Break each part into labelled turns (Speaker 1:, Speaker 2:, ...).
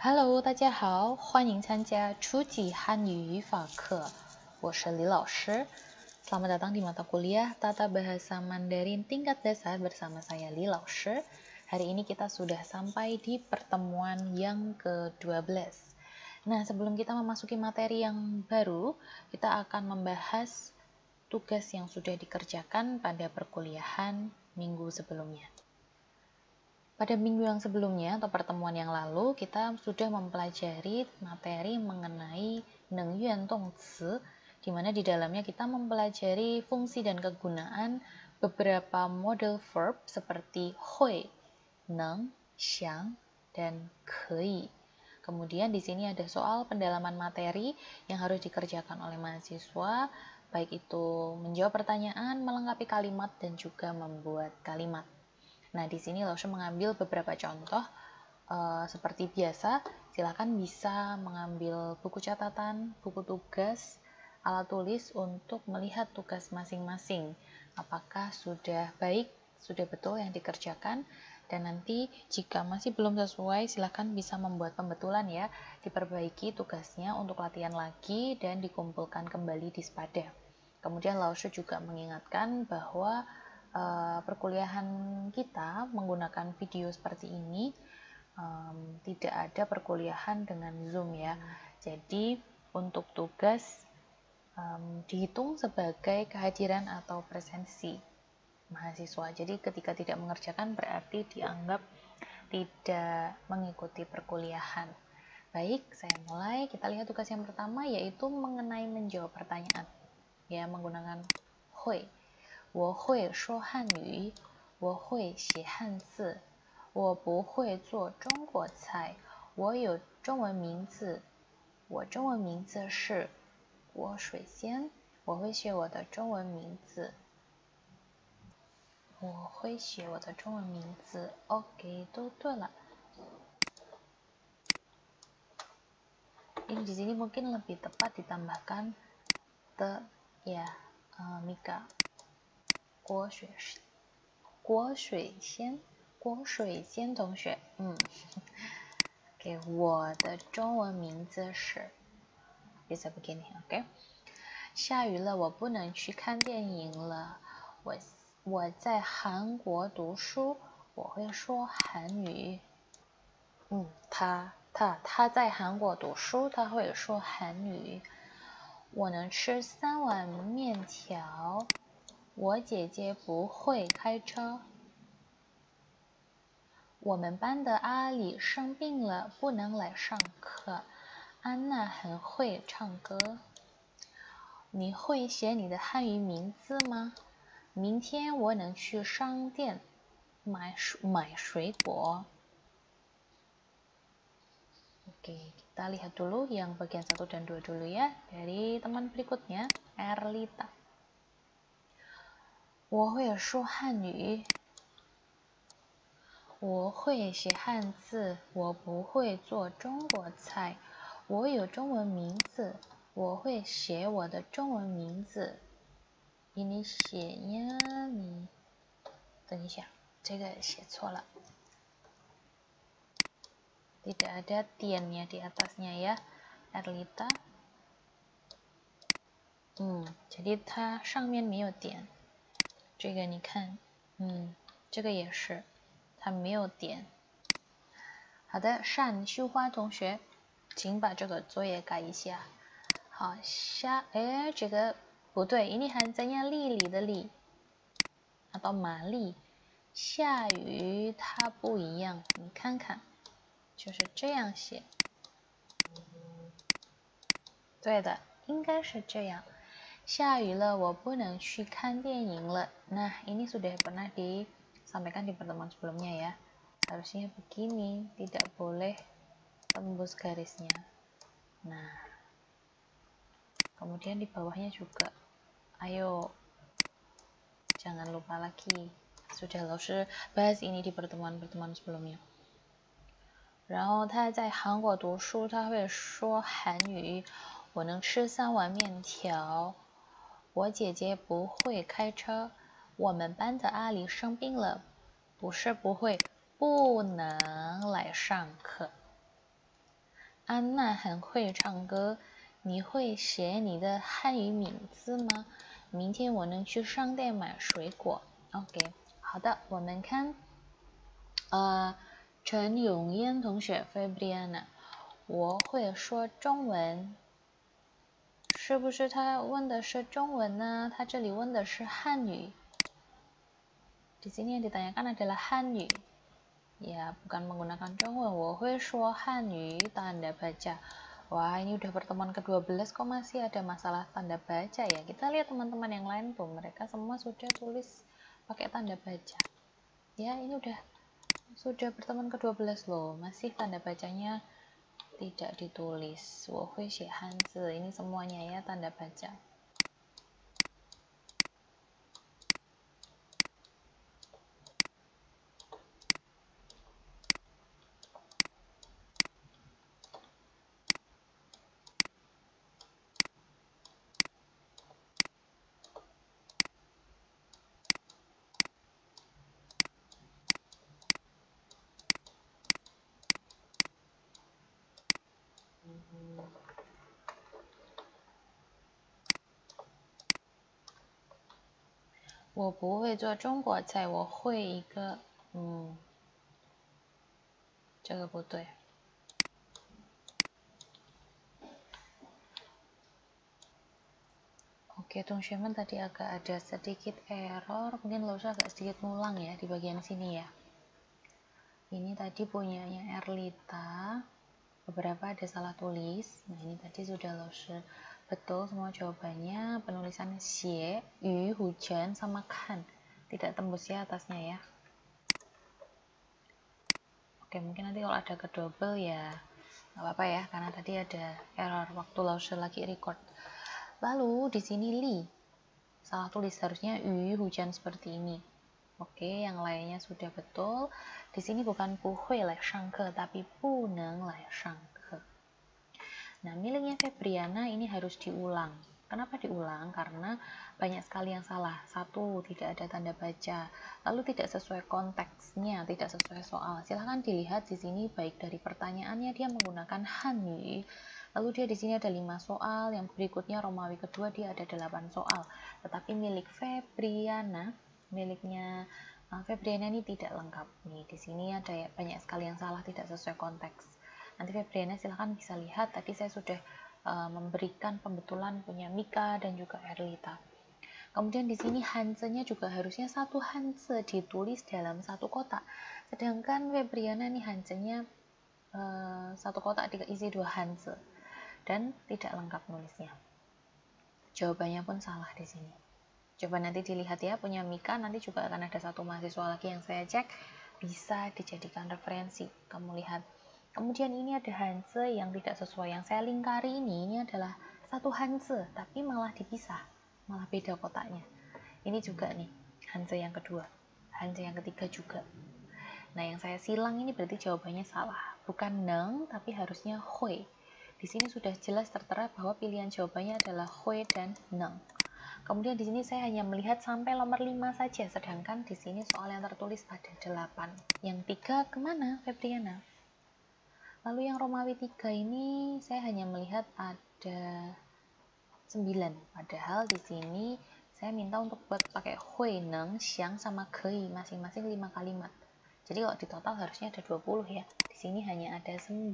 Speaker 1: Hello，大家好，欢迎参加初级汉语语法课，我是李老师。Selamat datang di mata kuliah Tata Bahasa Mandarin tingkat dasar bersama saya Li 老师。Hari ini kita sudah sampai di pertemuan yang ke-12. Nah, sebelum kita memasuki materi yang baru, kita akan membahas tugas yang sudah dikerjakan pada perkuliahan minggu sebelumnya. Pada minggu yang sebelumnya atau pertemuan yang lalu, kita sudah mempelajari materi mengenai nengyuan dongci, di mana di dalamnya kita mempelajari fungsi dan kegunaan beberapa model verb seperti hui, neng, xiang, dan kei. Kemudian di sini ada soal pendalaman materi yang harus dikerjakan oleh mahasiswa, baik itu menjawab pertanyaan, melengkapi kalimat, dan juga membuat kalimat. Nah, di sini Lausha mengambil beberapa contoh. Seperti biasa, silakan bisa mengambil buku catatan, buku tugas, alat tulis untuk melihat tugas masing-masing. Apakah sudah baik, sudah betul yang dikerjakan, dan nanti jika masih belum sesuai, silakan bisa membuat pembetulan ya, diperbaiki tugasnya untuk latihan lagi dan dikumpulkan kembali di Spada. Kemudian Lausha juga mengingatkan bahwa perkuliahan kita menggunakan video seperti ini, tidak ada perkuliahan dengan Zoom ya. Jadi untuk tugas dihitung sebagai kehadiran atau presensi mahasiswa. Jadi ketika tidak mengerjakan berarti dianggap tidak mengikuti perkuliahan. Baik, saya mulai. Kita lihat tugas yang pertama yaitu mengenai menjawab pertanyaan. Ya, menggunakan hui. 我会说汉语，我会写汉字，我不会做中国菜，我有中文名字，我中文名字是郭水仙，我会写我的中文名字，我会写我的中文名字 ，OK， 都对了。Ini di sini mungkin lebih tepat ditambahkan the ya Mika。郭水仙同学，OK， 我的中文名字是 bisa begini，OK， 下雨了，我不能去看电影了，我在韩国读书，我会说韩语，他在韩国读书，他会说韩语，我能吃3碗面条。我姐姐不会开车。我们班的阿里生病了，不能来上课。安娜很会唱歌。你会写你的汉语名字吗？明天我能去商店买水果。Oke, kita lihat dulu yang bagian 1 dan 2 dulu ya. Dari teman berikutnya, Erlita. 我会说汉语，我会写汉字，我不会做中国菜，我有中文名字，我会写我的中文名字。ini写nya你等一下，这个写错了 tidak ada tiannya di atasnya ya Erlita。jadi 它上面没有点。这个你看，这个也是，它没有点。好的，单秀花同学，请把这个作业改一下。好，这个不对，ini hanzanya li的li atau mali，下雨它不一样，你看看，就是这样写。对的，应该是这样。下雨了，我不能去看电影了。Nah, ini sudah pernah disampaikan di pertemuan sebelumnya ya. Harusnya begini, tidak boleh tembus garisnya. Nah, kemudian di bawahnya juga. Ayo, jangan lupa lagi. Sudah Lausha bahas ini di pertemuan-pertemuan sebelumnya. 然后他在韩国读书，他会说韩语。我能吃3碗面条。我姐姐不会开车，我们班的阿里生病了，不是不会，不能来上课。安娜很会唱歌，你会写你的汉语名字吗？明天我能去商店买水果。OK， 好的，我们看，陈永燕同学 Fabriana， 我会说中文，是不是他问的是中文呢？他这里问的是汉语。Di sini yang ditanyakan adalah Hanyu. Ya, bukan menggunakan Zhongwen. 我会说汉语 tanda baca. Wah, ini udah pertemuan ke-12 kok masih ada masalah tanda baca ya. Kita lihat teman-teman yang lain tuh, mereka semua sudah tulis pakai tanda baca. Ya, ini sudah pertemuan ke-12 loh, masih tanda bacanya tidak ditulis. 我会写汉字, ini semuanya ya tanda baca. "我不会做中国菜，我会一个这个不对。Oke, teman-teman tadi agak ada sedikit error, mungkin lo agak sedikit ngulang ya di bagian sini ya. Ini tadi punyanya Erlita, beberapa ada salah tulis. Nah, ini tadi sudah lo betul semua jawabannya, penulisannya xie, yu, hujan, sama kan. Tidak tembus ya atasnya ya. Oke, mungkin nanti kalau ada kedouble ya nggak apa-apa ya, karena tadi ada error waktu lo lagi record. Lalu di sini li, salah tulis, harusnya yu, hujan seperti ini. Oke, yang lainnya sudah betul. Di sini bukan 不会来上课, tapi 不能来上课. Nah, miliknya Febriana ini harus diulang. Kenapa diulang? Karena banyak sekali yang salah. Satu, tidak ada tanda baca. Lalu tidak sesuai konteksnya, tidak sesuai soal. Silahkan dilihat di sini, baik dari pertanyaannya dia menggunakan Hanyu. Lalu dia di sini ada 5 soal, yang berikutnya Romawi kedua dia ada 8 soal. Tetapi milik Febriana, miliknya Febriana ini tidak lengkap. Nih, di sini ada banyak sekali yang salah, tidak sesuai konteks. Nanti Febriana silahkan bisa lihat, tadi saya sudah memberikan pembetulan punya Mika dan juga Erlita. Kemudian di sini Hanse-nya juga harusnya satu Hanse ditulis dalam satu kotak. Sedangkan Febriana nih Hanse-nya satu kotak diisi 2 Hanse dan tidak lengkap nulisnya. Jawabannya pun salah di sini. Coba nanti dilihat ya, punya Mika nanti juga akan ada satu mahasiswa lagi yang saya cek bisa dijadikan referensi. Kamu lihat. Kemudian ini ada Hanse yang tidak sesuai, yang saya lingkari ini adalah satu Hanse tapi malah dipisah, malah beda kotaknya. Ini juga nih Hanse yang kedua, Hanse yang ketiga juga. Nah, yang saya silang ini berarti jawabannya salah, bukan neng tapi harusnya hui. Di sini sudah jelas tertera bahwa pilihan jawabannya adalah hui dan neng. Kemudian di sini saya hanya melihat sampai nomor 5 saja, sedangkan di sini soal yang tertulis ada 8. Yang 3 kemana, Febriana? Lalu yang Romawi 3 ini saya hanya melihat ada 9. Padahal di sini saya minta untuk buat pakai hui, neng, xiang, sama kei, masing-masing 5 kalimat. Jadi kalau di total harusnya ada 20 ya. Di sini hanya ada 9.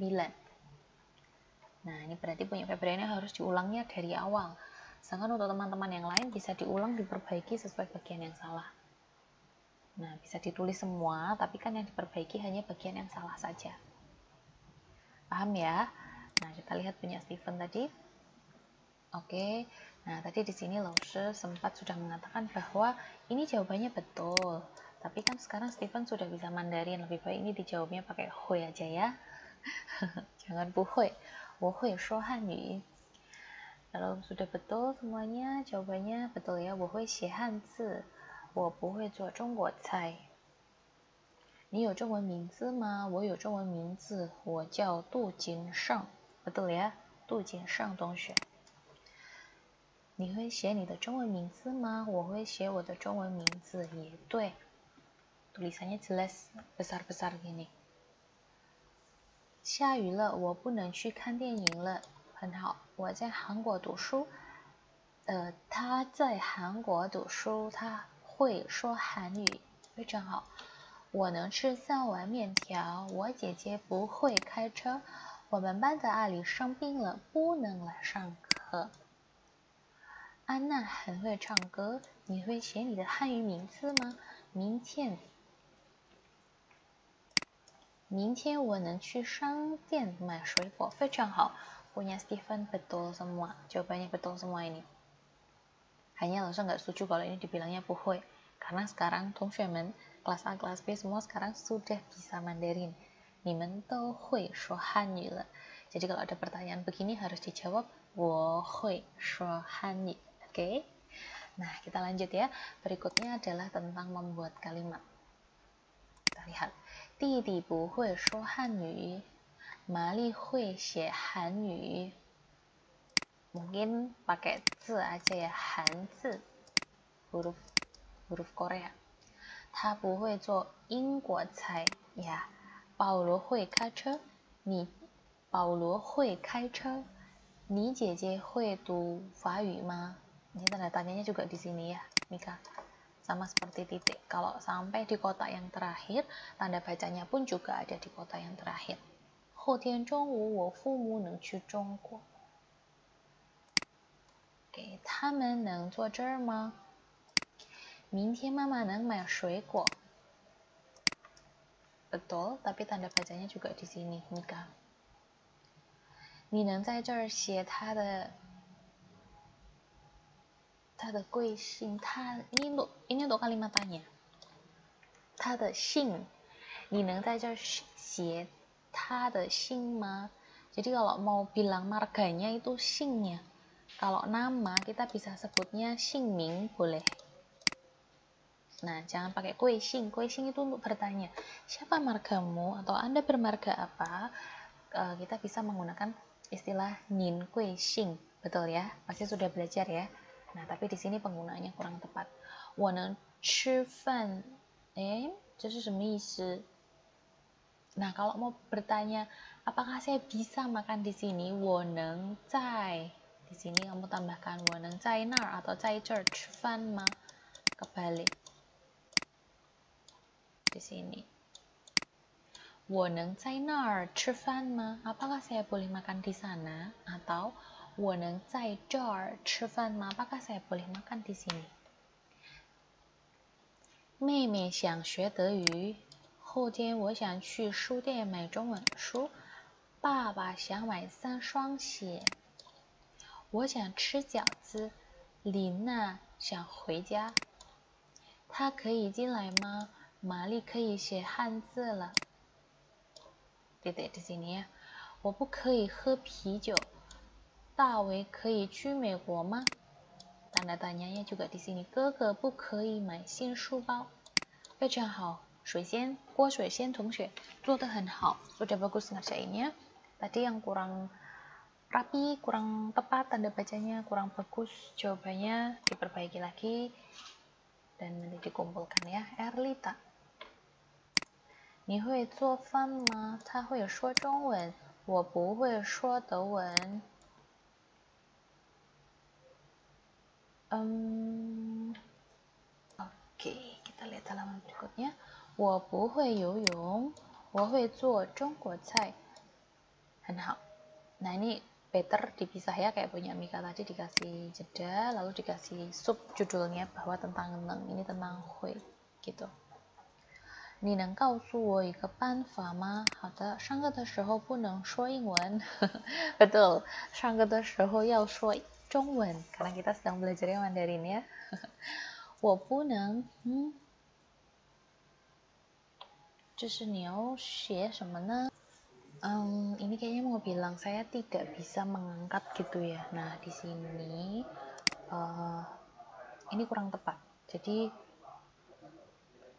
Speaker 1: Nah, ini berarti punya Febriana harus diulangnya dari awal. Sedangkan untuk teman-teman yang lain bisa diulang, diperbaiki sesuai bagian yang salah. Nah, bisa ditulis semua, tapi kan yang diperbaiki hanya bagian yang salah saja. Paham ya? Nah, kita lihat punya Steven tadi. Oke. Nah, tadi di sini Lause sempat sudah mengatakan bahwa ini jawabannya betul. Tapi kan sekarang Steven sudah bisa Mandarin, lebih baik ini dijawabnya pakai hui aja ya. Jangan bu hui. Wo hui shuo hanyu. Kalau sudah betul semuanya, jawabannya betul ya. Wo hui xie hanzi. Wo bu hui zuo zhongguo cai. 你有中文名字吗？我有中文名字，我叫杜景胜。Betul ya， 杜景胜同学。你会写你的中文名字吗？我会写我的中文名字，也对。Tulisannya jelas besar-besar gini. 下雨了，我不能去看电影了。很好，我在韩国读书。他在韩国读书，他会说韩语，非常好。我能吃3碗面条。我姐姐不会开车。我们班的阿里生病了，不能来上课。安娜很会唱歌。你会写你的汉语名字吗？明天我能去商店买水果，非常好。Punya Stephen betul semua. Jawabannya betul semua ini. Hanya langsung nggak setuju kalau ini dibilangnya puhui. Karena sekarang Tongxuemen, kelas A, kelas B semua sekarang sudah bisa Mandarin. Nimen都会说汉语了. Jadi kalau ada pertanyaan begini harus dijawab 我会说汉语. Oke? Nah, kita lanjut ya. Berikutnya adalah tentang membuat kalimat. Kita lihat. 弟弟不会说汉语。玛丽会写韩语。Mungkin pakai 字 aja ya, 韩字 huruf Korea. 他不会做英国菜呀。保罗会开车。保罗会开车。你姐姐会读法语吗？ Ini tanda tanyanya juga di sini ya, Mika. Sama seperti titik. Kalau sampai di kotak yang terakhir, tanda bacanya pun juga ada di kotak yang terakhir. 后天中午我父母能去中国。给他们能坐这儿吗？明天妈妈能买水果。Betul, tapi tanda bacanya juga di sini, Mika. 你能在这儿写他的贵姓？ini untuk kalimat tanya. 他的姓，你能在这儿写他的姓吗？ Jadi kalau mau bilang marganya itu singnya. Kalau nama kita bisa sebutnya Xingming boleh. Nah, jangan pakai Gui Xing. Gui Xing itu untuk bertanya, siapa margamu atau Anda bermarga apa? Kita bisa menggunakan istilah Nin Gui Xing. Betul ya? Pasti sudah belajar ya. Nah, tapi di sini penggunaannya kurang tepat. 我能吃饭. 这是什么意思? Nah, kalau mau bertanya, apakah saya bisa makan di sini? 我能在 di sini kamu tambahkan 我能在那儿 atau 在这儿吃饭吗? Kebalik. Di sini. 我能在那儿吃饭吗? Apakah saya boleh makan di sana? Atau 我能在这儿吃饭吗? Apakah saya boleh makan di sini? 妹妹想学德语。后天我想去书店买中文书。爸爸想买3双鞋。我想吃饺子。琳娜想回家。他可以进来吗？玛丽可以写汉字了。Titik di sini ya. 我不可以喝啤酒。大卫可以去美国吗？ Tanda tanyanya juga di sini. 哥哥不可以买新书包。非常好。郭水仙同学做得很好。Sudah bagus ngerjainnya. Tadi yang kurang rapi, kurang tepat tanda bacanya, kurang bagus jawabannya diperbaiki lagi dan nanti dikumpulkan ya. Erlita. 你会做饭吗？他会说中文，我不会说德文。Oke, kita lihat halaman berikutnya. 我不会游泳，我会做中国菜。很好。Nah, ini better dipisah ya, kayak punya Mika tadi dikasih jeda, lalu dikasih sub judulnya bahwa tentang neng, ini tentang hui, gitu. 你能告诉我一个办法吗？好的，上课的时候不能说英文。Betul, 上课的时候要说中文 karena kita sedang belajar Mandarin ya. 我不能，就是你要写什么呢？ ini kayaknya mau bilang saya tidak bisa mengangkat gitu ya. Nah, di sini ini kurang tepat. Jadi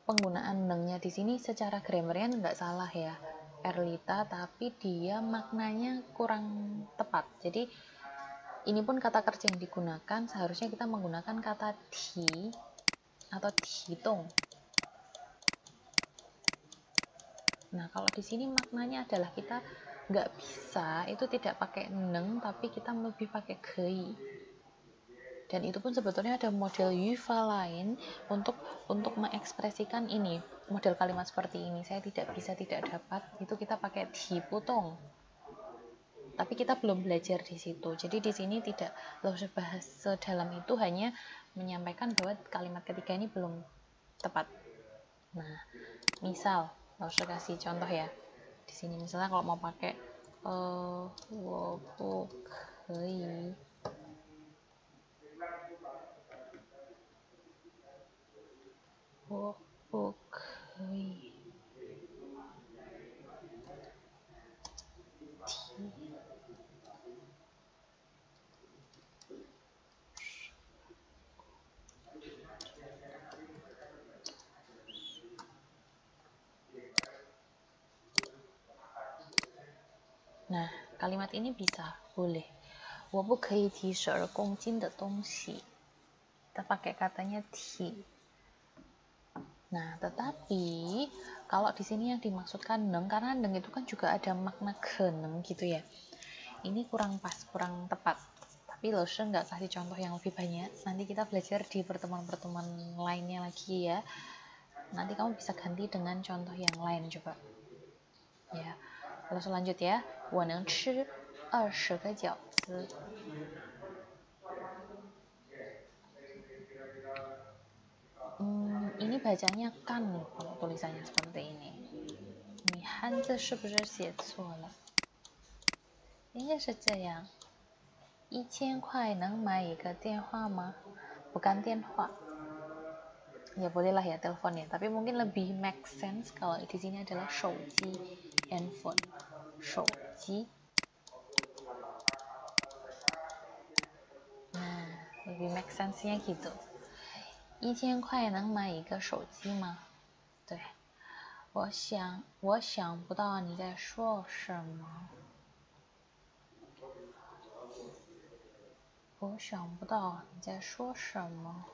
Speaker 1: penggunaan nengnya di sini secara grammarnya nggak salah ya, Erlita, tapi dia maknanya kurang tepat. Jadi ini pun kata kerja yang digunakan, seharusnya kita menggunakan kata ti atau hitung. Nah, kalau di sini maknanya adalah kita nggak bisa, itu tidak pakai neng, tapi kita lebih pakai kei. Dan itu pun sebetulnya ada model yufa lain untuk mengekspresikan ini, model kalimat seperti ini. Saya tidak bisa, tidak dapat, itu kita pakai ti putong. Tapi kita belum belajar di situ. Jadi di sini tidak langsung bahas sedalam itu, hanya menyampaikan bahwa kalimat ketiga ini belum tepat. Nah, misal langsung kasih contoh ya. Di sini misalnya kalau mau pakai 我不可以 我不可以 Nah, kalimat ini bisa, boleh. 我不可以提12公斤的东西. Kita pakai katanya ti. Nah, tetapi kalau di sini yang dimaksudkan neng, karena neng itu kan juga ada makna geneng gitu ya. Ini kurang pas, kurang tepat. Tapi Lose nggak kasih contoh yang lebih banyak. Nanti kita belajar di pertemuan-pertemuan lainnya lagi ya. Nanti kamu bisa ganti dengan contoh yang lain coba. Ya, langsung lanjut ya. 我能吃20个饺子. Ini bacanya kan kalau tulisannya seperti ini. Ini hanzi 是不是写错了？应该是这样。1000块能买一个电话吗？ Bukan 电话。Ya bolehlah ya telepon ya, tapi mungkin lebih make sense kalau di sini adalah 手机 handphone. 手机. Nah, lebih make sense-nya gitu. 1000块能买一个手机吗？对，我想不到你在说什么。我想不到你在说什么。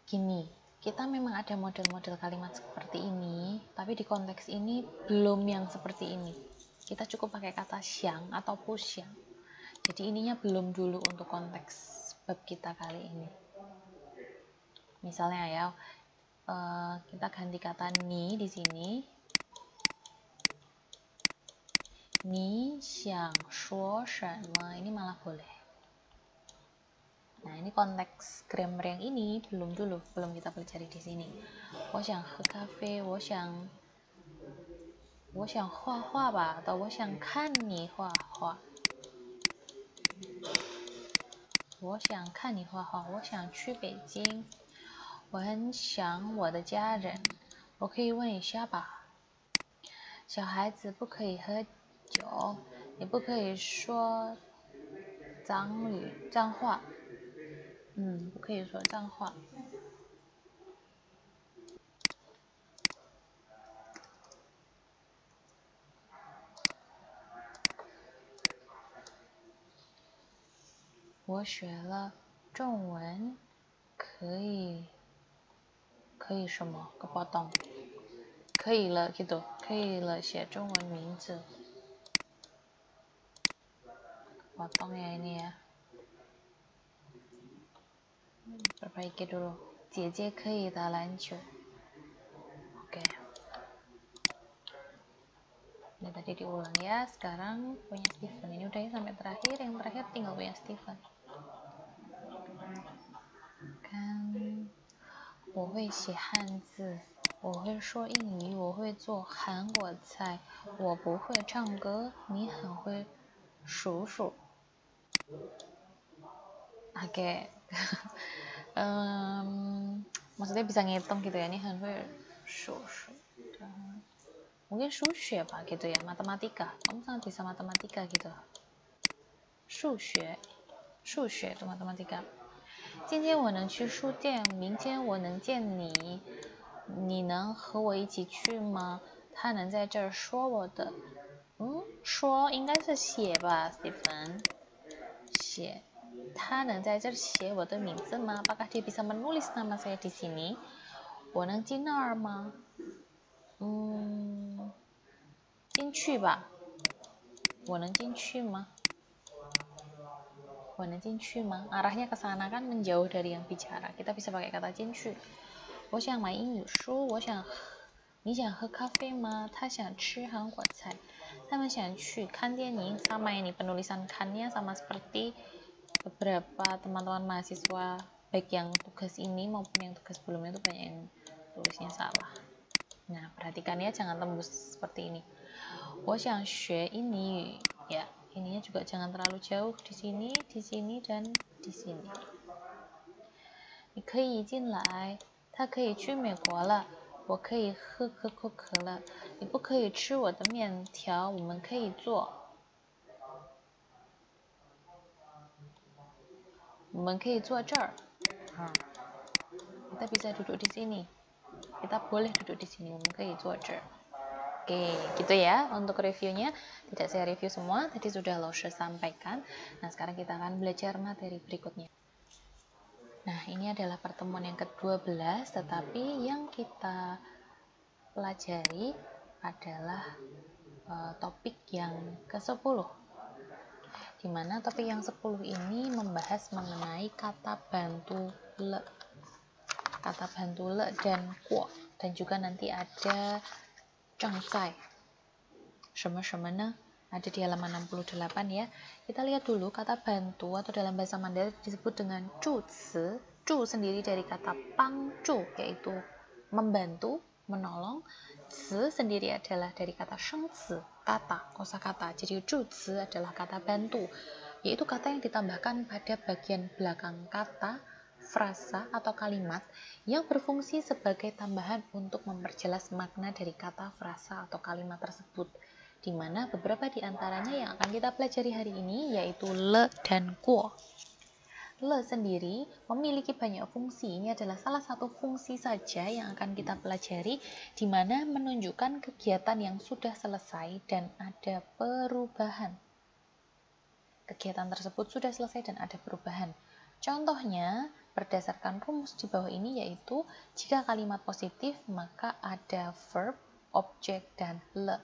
Speaker 1: Gini, kita memang ada model-model kalimat seperti ini, tapi di konteks ini belum yang seperti ini. Kita cukup pakai kata xiang atau pu xiang. Jadi ininya belum dulu untuk konteks bab kita kali ini. Misalnya ya, kita ganti kata ni di sini. Ni xiang shuo shenme, ini malah boleh. Nah, ini konteks grammar yang ini belum kita pelajari di sini. 我想喝咖啡，我想画画吧，atau 我想看你画画。我想看你画画，我想去北京，我很想我的家人，我可以问一下吧。小孩子不可以喝酒，也不可以说脏话。不可以说脏话。我学了中文，可以什么？kepotong。可以了 gitu， 可以了写中文名字。potong ya ini ya. Perbaiki dulu. 姐姐可以打篮球。Oke. Ini tadi diulang ya. Sekarang punya Steven. Ini udah ya sampai terakhir. Yang terakhir tinggal punya Steven. Kan 我会写汉字，我会说英语，我会做韩国菜，我不会唱歌，你很会数数。Oke. Maksudnya bisa ngitung gitu ya, ini很会数数。Mungkin 数学吧 gitu ya, matematika. Kamu sangat bisa matematika gitu. 数学itu matematika. 今天我能去书店，明天我能见你，你能和我一起去吗？他能在这儿说我的，说应该是写吧 Steven， 写。他能在这儿写我的名字吗？Apakah dia bisa menulis nama saya di sini？ 我能进那儿吗？进去吧，我能进去吗？我能进去吗？ Arahnya ke sana kan menjauh dari yang bicara. Kita bisa pakai kata 进去。我想买英语书，你想喝咖啡吗？他想吃韩国菜。他们想去看电影。Sama ini penulisan kannya sama seperti beberapa teman-teman mahasiswa, baik yang tugas ini maupun yang tugas sebelumnya itu banyak yang tulisnya salah. Nah, perhatikan ya, jangan tembus seperti ini. 我想学印尼语 ya, ininya juga jangan terlalu jauh di sini dan di sini. 你可以进来，他可以去美国了，我可以喝可口可乐，你不可以吃我的面条，我们可以坐这儿。kita bisa duduk di sini. Kita boleh duduk di sini. 我们可以坐这儿。Oke, gitu ya untuk reviewnya. Tidak saya review semua, tadi sudah Laushe sampaikan. Nah, sekarang kita akan belajar materi berikutnya. Nah, ini adalah pertemuan yang ke-12, tetapi yang kita pelajari adalah topik yang ke-10. Di mana topik yang 10 ini membahas mengenai kata bantu le. Kata bantu le dan kuo. Dan juga nanti ada zhengzai. Sheme-sheme ne? Ada di halaman 68 ya. Kita lihat dulu kata bantu atau dalam bahasa Mandarin disebut dengan zhu ci. Zhu sendiri dari kata pangzhu, yaitu membantu, menolong. Ci sendiri adalah dari kata shengci, kata, kosakata. Jadi zhu ci adalah kata bantu, yaitu kata yang ditambahkan pada bagian belakang kata, frasa atau kalimat yang berfungsi sebagai tambahan untuk memperjelas makna dari kata, frasa atau kalimat tersebut, di mana beberapa di antaranya yang akan kita pelajari hari ini yaitu le dan guo. Le sendiri memiliki banyak fungsi. Ini adalah salah satu fungsi saja yang akan kita pelajari, di mana menunjukkan kegiatan yang sudah selesai dan ada perubahan. Kegiatan tersebut sudah selesai dan ada perubahan. Contohnya, berdasarkan rumus di bawah ini yaitu jika kalimat positif maka ada verb, objek, dan le.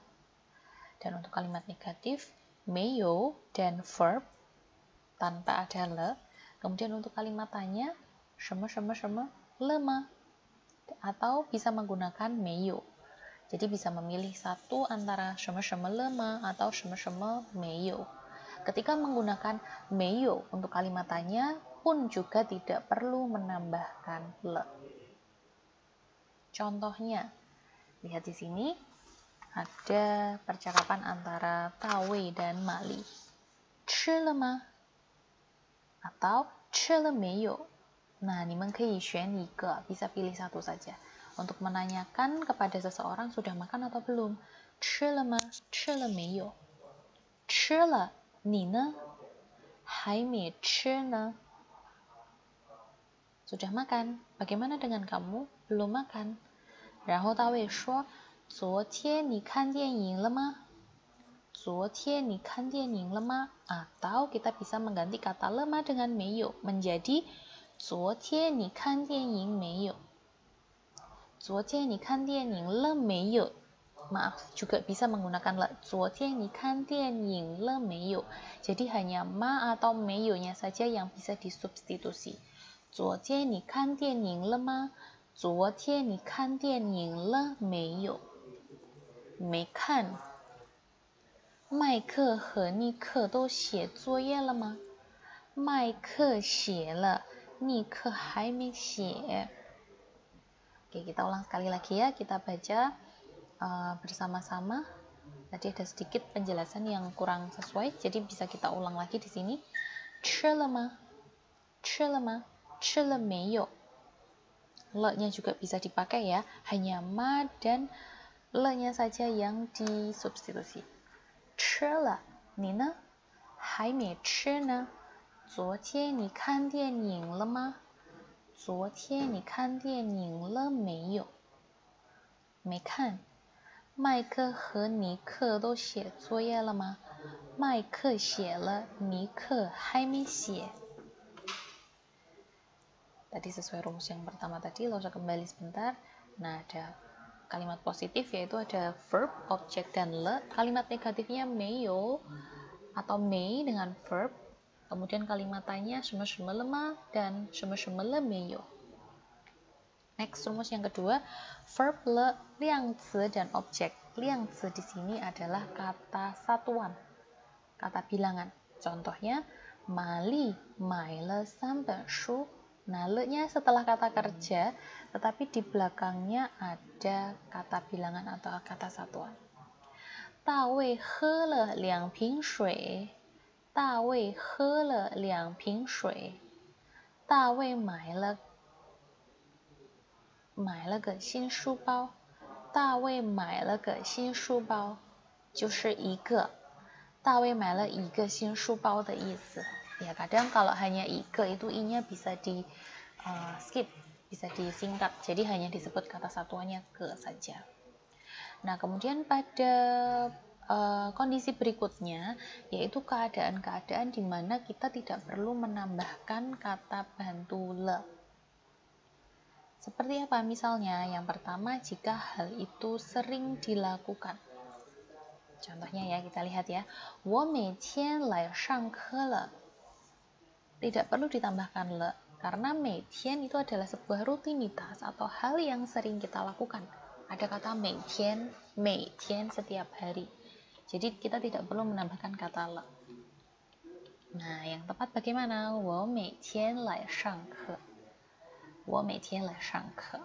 Speaker 1: Dan untuk kalimat negatif, meyo dan verb tanpa ada le. Kemudian untuk kalimat tanya, sheme le ma, atau bisa menggunakan meyo. Jadi bisa memilih satu antara sheme le ma atau sheme meyo. Ketika menggunakan meyo untuk kalimat tanya pun juga tidak perlu menambahkan le. Contohnya, lihat di sini ada percakapan antara Tawei dan Mali. Chi le ma? Atau chi le meyo? Nah, ni men kei xuan yi ge, bisa pilih satu saja. Untuk menanyakan kepada seseorang sudah makan atau belum. Chi le ma? Chi le meyo? Chi le, ni ne? Hai mei chi ne? Sudah makan. Bagaimana dengan kamu? Belum makan. 然后大卫说，昨天你看电影了吗？昨天你看电影了吗？ Atau kita bisa mengganti kata le ma dengan meyo menjadi 昨天你看电影没有？昨天你看电影了没有？ Maaf, juga bisa menggunakan le. 昨天你看电影了没有？ Jadi hanya ma atau meyo-nya saja yang bisa disubstitusi. 昨天你看电影了吗？昨天你看电影了没有？没看。麦克和尼克都写作业了吗？麦克写了，尼克还没写。Oke, kita ulang sekali lagi ya. Kita baca bersama-sama. Tadi ada sedikit penjelasan yang kurang sesuai, jadi bisa kita ulang lagi di sini. 吃了吗？吃了吗？吃了没有？ Le-nya juga bisa dipakai ya, hanya ma dan le-nya saja yang disubstitusi. 吃了，你呢？还没吃呢。昨天你看电影了吗？昨天你看电影了没有？没看。麦克和尼克都写作业了吗？麦克写了，尼克还没写。Tadi sesuai rumus yang pertama tadi, Laushe kembali sebentar. Nah, ada kalimat positif yaitu ada verb, objek, dan le. Kalimat negatifnya 没有 atau 没 dengan verb. Kemudian kalimat tanya 什么什么了吗 dan 什么什么了没有。Next, rumus yang kedua, verb, le, 量词 dan objek. 量词 di sini adalah kata satuan, kata bilangan. Contohnya, Mali 买了3本书. Nah, le-nya setelah kata kerja, tetapi di belakangnya ada kata bilangan atau kata satuan. 大卫喝了2瓶水. 大卫喝了2瓶水. 大卫买了个新书包，大卫买了个新书包，就是一个，大卫买了一个新书包的意思。Ya, kadang kalau hanya ike itu i-nya bisa di skip, bisa disingkat, jadi hanya disebut kata satuannya ke saja. Nah, kemudian pada kondisi berikutnya, yaitu keadaan-keadaan di mana kita tidak perlu menambahkan kata bantu le. Seperti apa misalnya? Yang pertama, jika hal itu sering dilakukan. Contohnya ya, kita lihat ya. 我每天来上课了. Tidak perlu ditambahkan le, karena 每天 itu adalah sebuah rutinitas atau hal yang sering kita lakukan. Ada kata 每天setiap hari. Jadi kita tidak perlu menambahkan kata le. Nah, yang tepat bagaimana? 我每天来上课. 我每天来上课.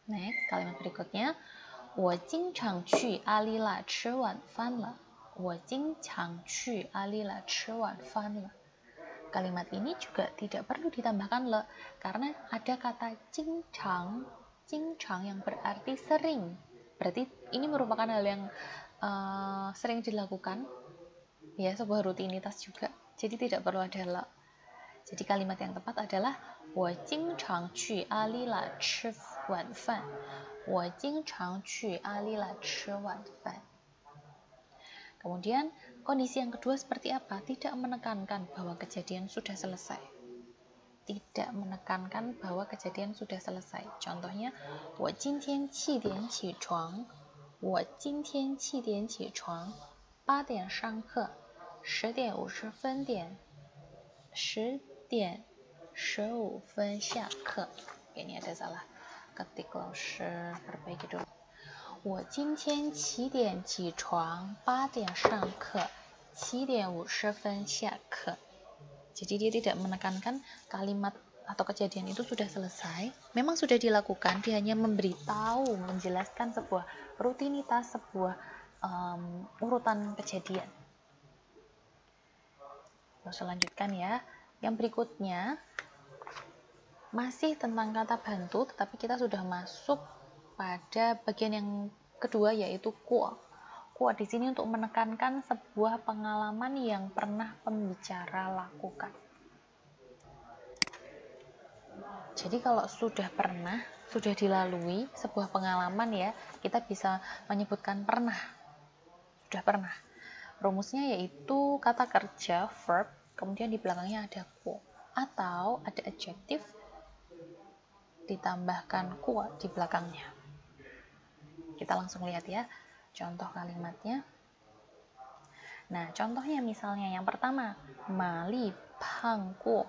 Speaker 1: Next, kalimat berikutnya. 我经常去阿丽娜吃晚饭了. 我经常去阿丽娜吃晚饭了. Kalimat ini juga tidak perlu ditambahkan le, karena ada kata 经常 yang berarti sering. Berarti ini merupakan hal yang sering dilakukan, ya, sebuah rutinitas juga. Jadi tidak perlu ada le. Jadi kalimat yang tepat adalah 我经常去阿丽娜吃晚饭. 我经常去阿丽娜吃晚饭. Kemudian kondisi yang kedua seperti apa? Tidak menekankan bahwa kejadian sudah selesai. Tidak menekankan bahwa kejadian sudah selesai. Contohnya, 我今天7点起床. 我今天7点起床. 8点上课. 10点50分10点15分下课. Ini ada salah ketik, Lausher perbaiki dulu. 我今天7点起床, 8点上课, 7点50分下课. Jadi dia tidak menekankan kalimat atau kejadian itu sudah selesai. Memang sudah dilakukan, dia hanya memberitahu, menjelaskan sebuah rutinitas, sebuah urutan kejadian. Selanjutkan ya. Yang berikutnya masih tentang kata bantu, tetapi kita sudah masuk pada bagian yang kedua, yaitu kuo. Kuo di sini untuk menekankan sebuah pengalaman yang pernah pembicara lakukan. Jadi kalau sudah pernah, sudah dilalui sebuah pengalaman ya, kita bisa menyebutkan pernah. Sudah pernah. Rumusnya yaitu kata kerja, verb, kemudian di belakangnya ada kuo. Atau ada adjektif, ditambahkan kuo di belakangnya. Kita langsung lihat ya contoh kalimatnya. Nah, contohnya misalnya yang pertama, Mali pang kuo.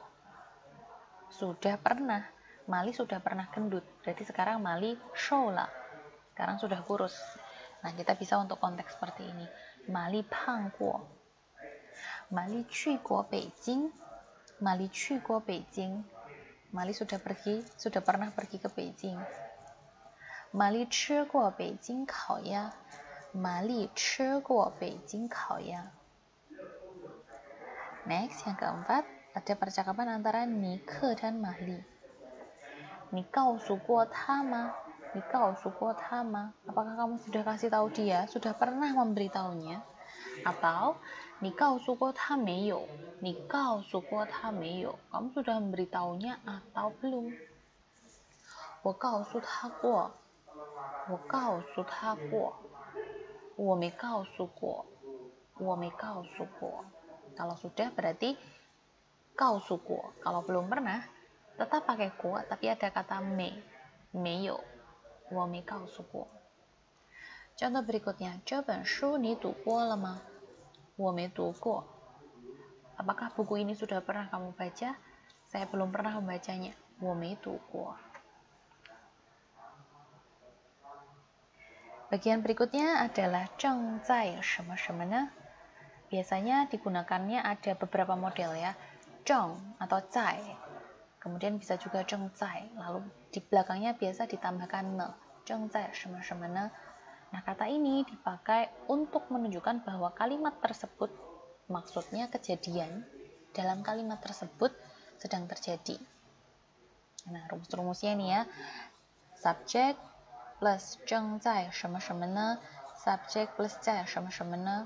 Speaker 1: Sudah pernah. Mali sudah pernah gendut. Berarti sekarang Mali shou lah. Sekarang sudah kurus. Nah, kita bisa untuk konteks seperti ini. Mali pang kuo. Mali cui guo Beijing. Mali cui guo Beijing. Mali sudah pernah pergi ke Beijing. Mali chi guo Beijing kao ya. Mali chi guo Beijing kao ya. Next, yang keempat, ada percakapan antara Nike dan Mali. Ni gaosu guo ta ma? Ni gaosu guo ta ma? Apakah kamu sudah kasih tahu dia? Sudah pernah memberitahunya? Atau Ni gaosu guo ta meiyo? Ni gaosu guo ta meiyo? Kamu sudah memberitahunya atau belum? Wo gaosu ta guo. Wo gaosu ta guo. Wo mei gaosu guo. Wo mei gaosu guo. Kalau sudah berarti gaosu guo. Kalau belum pernah, tetap pakai guo, tapi ada kata mei. 没有，我没告诉过。Contoh berikutnya, 这本书你读过了吗？我没读过。Apakah buku ini sudah pernah kamu baca? Saya belum pernah membacanya. 我没读过。Bagian berikutnya adalah 正在什么什么呢？ Biasanya digunakannya ada beberapa model ya. 正 atau 在， kemudian bisa juga 正在, lalu di belakangnya biasa ditambahkan ne. 正在什么什么呢? Nah, kata ini dipakai untuk menunjukkan bahwa kalimat tersebut maksudnya kejadian dalam kalimat tersebut sedang terjadi. Nah, rumus-rumusnya ini ya. Subjek plus 正在什么什么呢? Subjek plus 在什么什么呢?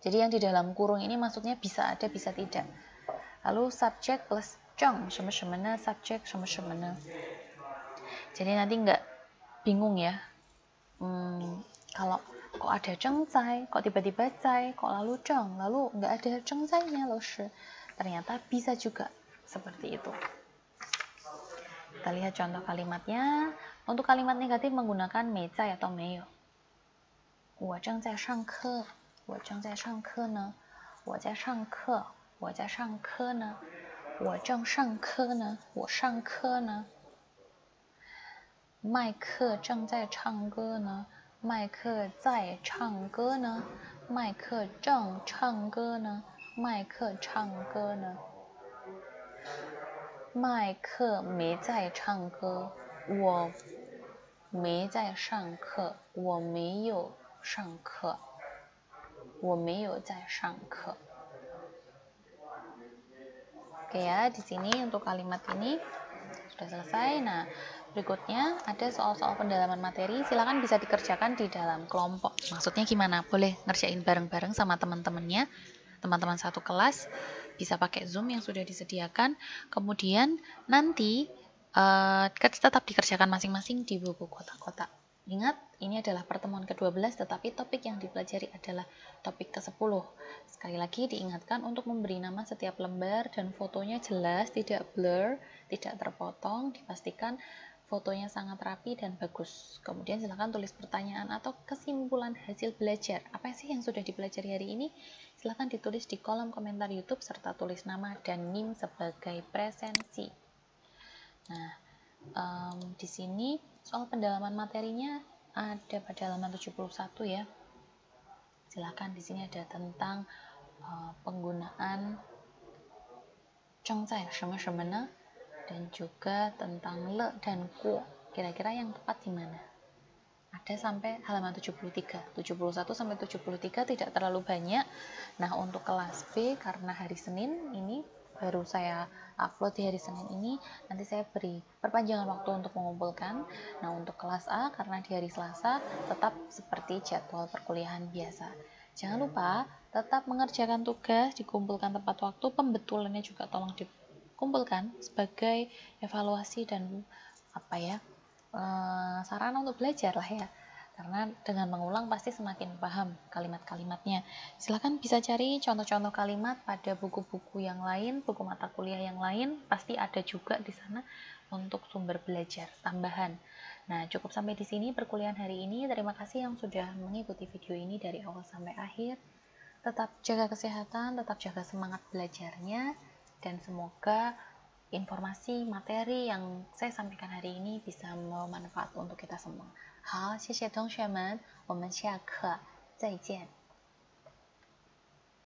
Speaker 1: Jadi yang di dalam kurung ini maksudnya bisa ada, bisa tidak. Lalu subjek plus 正什么什么呢? Subjek 什么什么呢? Jadi nanti nggak bingung ya. Kalau kok ada 正在, kok tiba-tiba 在, kok lalu 正, lalu nggak ada 正在nya loh. Ternyata bisa juga seperti itu. Kita lihat contoh kalimatnya. Untuk kalimat negatif menggunakan 没在 atau 没有。我正在上课，我正在上课呢。我在上课，我在上课呢。我正上课呢，我上课呢。麦克正在唱歌呢，麦克在唱歌呢。麦克正唱歌呢，麦克唱歌呢。麦克没在唱歌，我没在上课，我没有上课，我没有在上课。Oke ya, di sini untuk kalimat ini sudah selesai. Nah, berikutnya ada soal-soal pendalaman materi. Silakan bisa dikerjakan di dalam kelompok. Maksudnya gimana? Boleh ngerjain bareng-bareng sama teman-temannya, teman-teman satu kelas. Bisa pakai Zoom yang sudah disediakan. Kemudian nanti tetap dikerjakan masing-masing di buku kotak-kotak. Ingat, ini adalah pertemuan ke-12, tetapi topik yang dipelajari adalah topik ke-10. Sekali lagi diingatkan untuk memberi nama setiap lembar dan fotonya jelas, tidak blur, tidak terpotong, dipastikan fotonya sangat rapi dan bagus. Kemudian silakan tulis pertanyaan atau kesimpulan hasil belajar. Apa sih yang sudah dipelajari hari ini? Silakan ditulis di kolom komentar YouTube serta tulis nama dan NIM sebagai presensi. Nah, di sini soal pendalaman materinya ada pada halaman 71 ya. Silakan, di sini ada tentang penggunaan 正在什么什么呢, dan juga tentang le dan kuo. Kira-kira yang tepat di mana? Ada sampai halaman 73. 71 sampai 73 tidak terlalu banyak. Nah, untuk kelas B karena hari Senin ini baru saya upload di hari Senin ini, nanti saya beri perpanjangan waktu untuk mengumpulkan. Nah, untuk kelas A karena di hari Selasa tetap seperti jadwal perkuliahan biasa. Jangan lupa tetap mengerjakan tugas, dikumpulkan tepat waktu, pembetulannya juga tolong dikumpulkan sebagai evaluasi dan sarana untuk belajar lah ya. Karena dengan mengulang pasti semakin paham kalimat-kalimatnya. Silakan bisa cari contoh-contoh kalimat pada buku-buku yang lain, buku mata kuliah yang lain, pasti ada juga di sana untuk sumber belajar tambahan. Nah, cukup sampai di sini perkuliahan hari ini. Terima kasih yang sudah mengikuti video ini dari awal sampai akhir. Tetap jaga kesehatan, tetap jaga semangat belajarnya, dan semoga informasi materi yang saya sampaikan hari ini bisa membawa manfaat untuk kita semua. 好，谢谢同学们，我们下课再见。